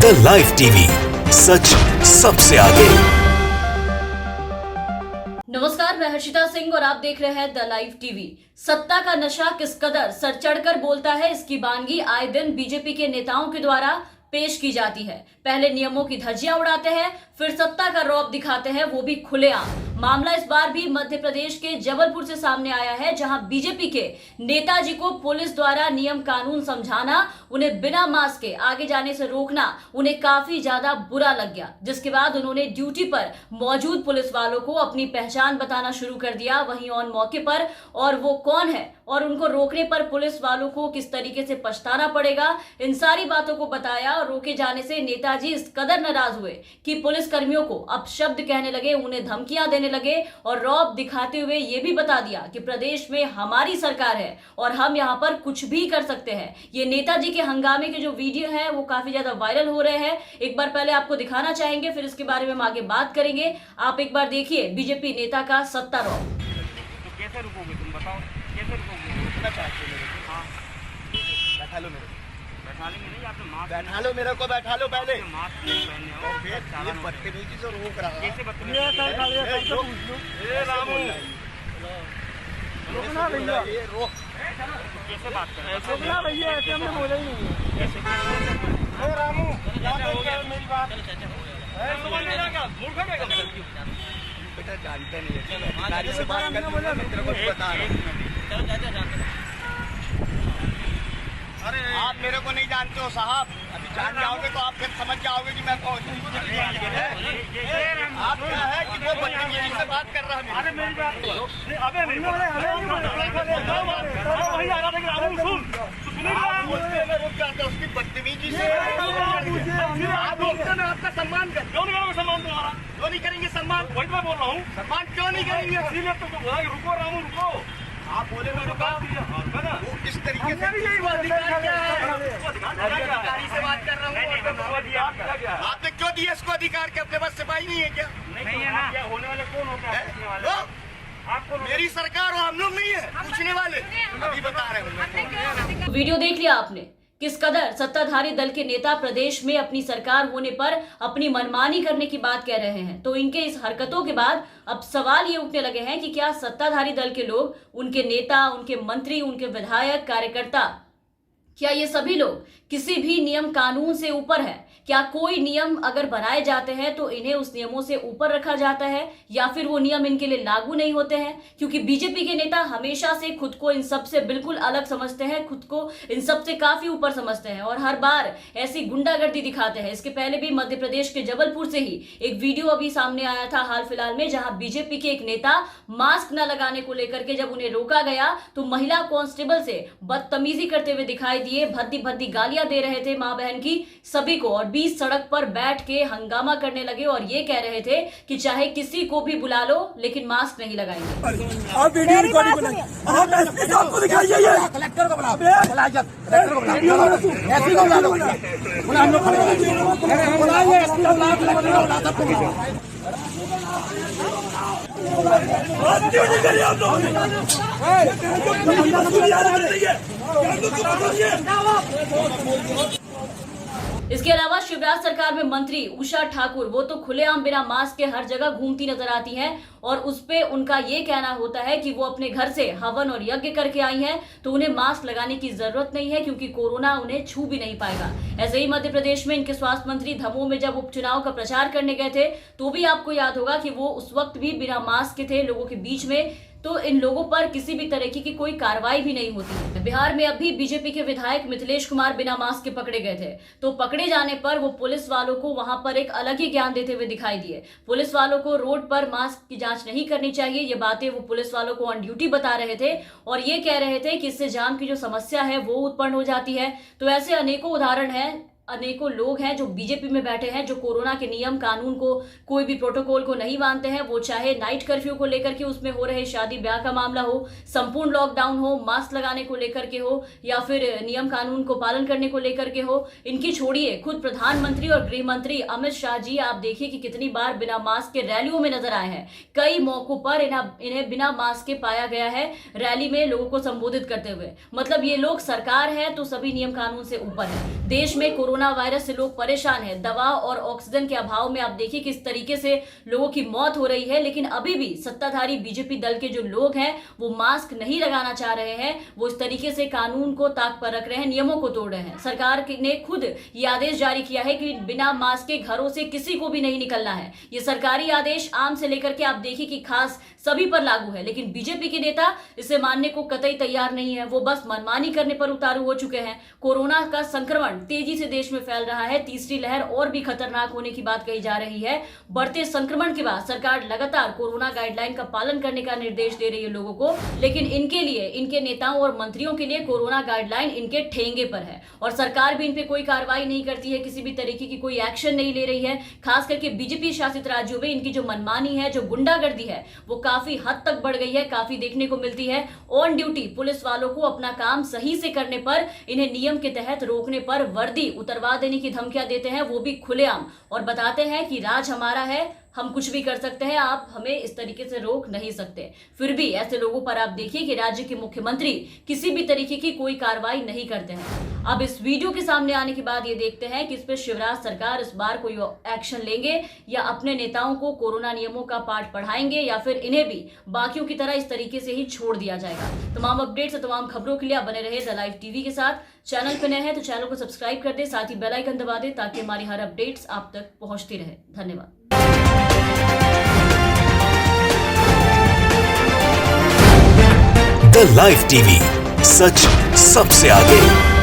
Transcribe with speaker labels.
Speaker 1: The live TV, सच सबसे आगे।
Speaker 2: नमस्कार, मैं हर्षिता सिंह और आप देख रहे हैं द लाइव टीवी। सत्ता का नशा किस कदर सर चढ़कर बोलता है, इसकी वानगी आए दिन बीजेपी के नेताओं के द्वारा पेश की जाती है। पहले नियमों की धज्जियां उड़ाते हैं, फिर सत्ता का रौब दिखाते हैं, वो भी खुलेआम। मामला इस बार भी मध्य प्रदेश के जबलपुर से सामने आया है, जहां बीजेपी के नेताजी को पुलिस द्वारा नियम कानून समझाना, उन्हें बिना मास्क के आगे जाने से रोकना उन्हें काफी ज्यादा बुरा लग गया। जिसके बाद उन्होंने ड्यूटी पर मौजूद पुलिस वालों को अपनी पहचान बताना शुरू कर दिया, वहीं ऑन मौके पर और वो कौन है और उनको रोकने पर पुलिस वालों को किस तरीके से पछताना पड़ेगा, इन सारी बातों को बताया। और रोके जाने से नेताजी इस कदर नाराज हुए कि पुलिस कर्मियों को अपशब्द कहने लगे, उन्हें धमकियां देने लगे और रौब दिखाते हुए ये भी बता दिया कि प्रदेश में हमारी सरकार है और हम यहाँ पर कुछ भी कर सकते हैं। ये नेताजी के हंगामे के जो वीडियो है वो काफी ज्यादा वायरल हो रहे हैं। एक बार पहले आपको दिखाना चाहेंगे, फिर इसके बारे में हम आगे बात करेंगे। आप एक बार देखिए बीजेपी नेता का सत्ता रौब।
Speaker 3: कैसे रुकोगे तुम बताओ, कैसे रुकोगे? रुकना चाहते हो? हाँ, बैठा लो मेरे को। बैठा लेंगे नहीं, आपने मास्क बैठा लो मेरे को, बैठा लो पहले। मास्क नहीं पहने हो, फिर ये बदतमीजी से रोक रहा है। कैसे बदतमीजी? ये रामू रुकना भैया, ये रोक। कैसे बात कर रहे हो? रुकना भैया, ऐसे हमने बोला ही नहीं है। कैसे? रामू मेरी बात मूर्ख है क्या? बेटा जानते नहीं है, चलो गाड़ी से बात कर, मैं तेरे को बता रहा हूं। अरे आप मेरे को नहीं जानते हो साहब, अभी जान जाओगे तो आप फिर समझ जाओगे कि मैं कौन हूं। आप क्या है कि वो बदतमीजी से बात कर रहा है। अरे मेरी बात अबे वही आ रहा था कि रामू सुन, उसकी बदतमीजी से आप रोकते हैं, आपका सम्मान कर। क्यों नहीं करोगे सम्मान तुम्हारा? क्यों नहीं करेंगे सम्मान? वही मैं बोल रहा हूँ, सम्मान क्यों नहीं करेंगे? इसीलिए तुमको बोला कि रुको रामू रुको। आप बोले मैं रुका, इस तरीके से अधिकारी से बात कर रहा हूँ। आपने क्यों दिया इसको अधिकार के? अपने पास सिपाही नहीं है क्या? नहीं है ना। होने वाले कौन होता है? आपको मेरी सरकार और हम लोग नहीं है पूछने वाले, अभी बता रहे हैं।
Speaker 2: वीडियो देख लिया आपने, किस कदर सत्ताधारी दल के नेता प्रदेश में अपनी सरकार होने पर अपनी मनमानी करने की बात कह रहे हैं। तो इनके इस हरकतों के बाद अब सवाल ये उठने लगे हैं कि क्या सत्ताधारी दल के लोग, उनके नेता, उनके मंत्री, उनके विधायक, कार्यकर्ता, क्या ये सभी लोग किसी भी नियम कानून से ऊपर है? क्या कोई नियम अगर बनाए जाते हैं तो इन्हें उस नियमों से ऊपर रखा जाता है, या फिर वो नियम इनके लिए लागू नहीं होते हैं? क्योंकि बीजेपी के नेता हमेशा से खुद को इन सब से बिल्कुल अलग समझते हैं, खुद को इन सब से काफी ऊपर समझते हैं और हर बार ऐसी गुंडागर्दी दिखाते हैं। इसके पहले भी मध्य प्रदेश के जबलपुर से ही एक वीडियो अभी सामने आया था हाल फिलहाल में, जहां बीजेपी के एक नेता मास्क न लगाने को लेकर के जब उन्हें रोका गया तो महिला कांस्टेबल से बदतमीजी करते हुए दिखाई दिए, भद्दी भद्दी गालियां दे रहे थे मां बहन की सभी को, और बीच सड़क पर बैठ के हंगामा करने लगे और ये कह रहे थे कि चाहे किसी को भी बुला लो लेकिन मास्क नहीं लगाएंगे।
Speaker 4: आप वीडियो रिकॉर्डिंग बनाइए, आप एसपी साहब को दिखाइए, ये कलेक्टर को बुलाओ, कलेक्टर को बुलाओ, एसपी को बुला लो, बुला हम लोग खड़े हैं, बुलाइए एसपी को बुलाओ, कलेक्टर को बुलाओ, सबको बुलाओ। आप क्यों नहीं करिए आप लोग?
Speaker 2: इसके अलावा शिवराज सरकार में मंत्री उषा ठाकुर, वो तो खुलेआम बिना मास्क के हर जगह घूमती नजर आती हैं और उस पे उनका ये कहना होता है कि वो अपने घर से हवन और यज्ञ करके आई हैं तो उन्हें मास्क लगाने की जरूरत नहीं है क्योंकि कोरोना उन्हें छू भी नहीं पाएगा। ऐसे ही मध्य प्रदेश में इनके स्वास्थ्य मंत्री दमोह में जब उपचुनाव का प्रचार करने गए थे तो भी आपको याद होगा कि वो उस वक्त भी बिना मास्क के थे लोगों के बीच में, तो इन लोगों पर किसी भी तरीके की कोई कार्रवाई भी नहीं होती है। बिहार में अभी बीजेपी के विधायक मिथिलेश कुमार बिना मास्क के पकड़े गए थे, तो पकड़े जाने पर वो पुलिस वालों को वहां पर एक अलग ही ज्ञान देते हुए दिखाई दिए। पुलिस वालों को रोड पर मास्क की जांच नहीं करनी चाहिए, ये बातें वो पुलिस वालों को ऑन ड्यूटी बता रहे थे और ये कह रहे थे कि इससे जाम की जो समस्या है वो उत्पन्न हो जाती है। तो ऐसे अनेकों उदाहरण हैं, अनेकों लोग हैं जो बीजेपी में बैठे हैं जो कोरोना के नियम कानून को, कोई भी प्रोटोकॉल को नहीं मानते हैं। वो चाहे नाइट कर्फ्यू को लेकर के उसमें हो रहे शादी ब्याह का मामला हो, संपूर्ण लॉकडाउन हो, मास्क लगाने को लेकर के हो, या फिर नियम कानून को पालन करने को लेकर के हो। इनकी छोड़िए, खुद प्रधानमंत्री और गृह मंत्री अमित शाह जी आप देखिए कि कितनी बार बिना मास्क के रैलियों में नजर आए हैं। कई मौकों पर इन्हें बिना मास्क के पाया गया है रैली में लोगों को संबोधित करते हुए। मतलब ये लोग सरकार है तो सभी नियम कानून से ऊपर है। देश में कोरोना कोरोना वायरस से लोग परेशान हैं। दवा और ऑक्सीजन के अभाव में आप देखिए किस तरीके से लोगों की मौत हो रही है, लेकिन अभी भी सत्ताधारी बीजेपी दल के जो लोग हैं वो मास्क नहीं लगाना चाह रहे हैं। वो इस तरीके से कानून को ताक पर रख रहे हैं, नियमों को तोड़ रहे हैं। सरकार ने खुद ये आदेश जारी किया है कि बिना मास्क के घरों से किसी को भी नहीं निकलना है। ये सरकारी आदेश आम से लेकर के आप देखिए कि खास सभी पर लागू है, लेकिन बीजेपी के नेता इसे मानने को कतई तैयार नहीं है। वो बस मनमानी करने पर उतारू हो चुके हैं। कोरोना का संक्रमण तेजी से देश में फैल रहा है। तीसरी लहर और भी खतरनाक होने की बात कही जा रही है। बढ़ते संक्रमण के बाद सरकार लगातार कोरोना गाइडलाइन का पालन करने का निर्देश दे रही है लोगों को, लेकिन इनके लिए, इनके नेताओं और मंत्रियों के लिए कोरोना गाइडलाइन इनके ठेंगे पर है और सरकार भी इन पे कोई कार्रवाई नहीं करती है, किसी भी तरीके की कोई एक्शन नहीं ले रही है। खास करके बीजेपी शासित राज्यों में इनकी जो मनमानी है, जो गुंडागर्दी है, वो काफी हद तक बढ़ गई है, काफी देखने को मिलती है। ऑन ड्यूटी पुलिस वालों को अपना काम सही से करने पर, इन्हें नियम के तहत रोकने पर वर्दी उतरवा देने की धमकियां देते हैं, वो भी खुलेआम, और बताते हैं कि राज हमारा है, हम कुछ भी कर सकते हैं, आप हमें इस तरीके से रोक नहीं सकते। फिर भी ऐसे लोगों पर आप देखिए कि राज्य के मुख्यमंत्री किसी भी तरीके की कोई कार्रवाई नहीं करते हैं। अब इस वीडियो के सामने आने के बाद ये देखते हैं कि इस पर शिवराज सरकार इस बार कोई एक्शन लेंगे या अपने नेताओं को कोरोना नियमों का पाठ पढ़ाएंगे या फिर इन्हें भी बाकियों की तरह इस तरीके से ही छोड़ दिया जाएगा। तमाम अपडेट्स और तमाम खबरों के लिए आप बने रहे द लाइव टीवी के साथ। चैनल पर नए हैं तो चैनल को सब्सक्राइब कर दे, साथ ही बेल आइकन दबा दे ताकि हमारी हर अपडेट्स आप तक पहुंचती रहे। धन्यवाद।
Speaker 1: द लाइव टीवी, सच सबसे आगे।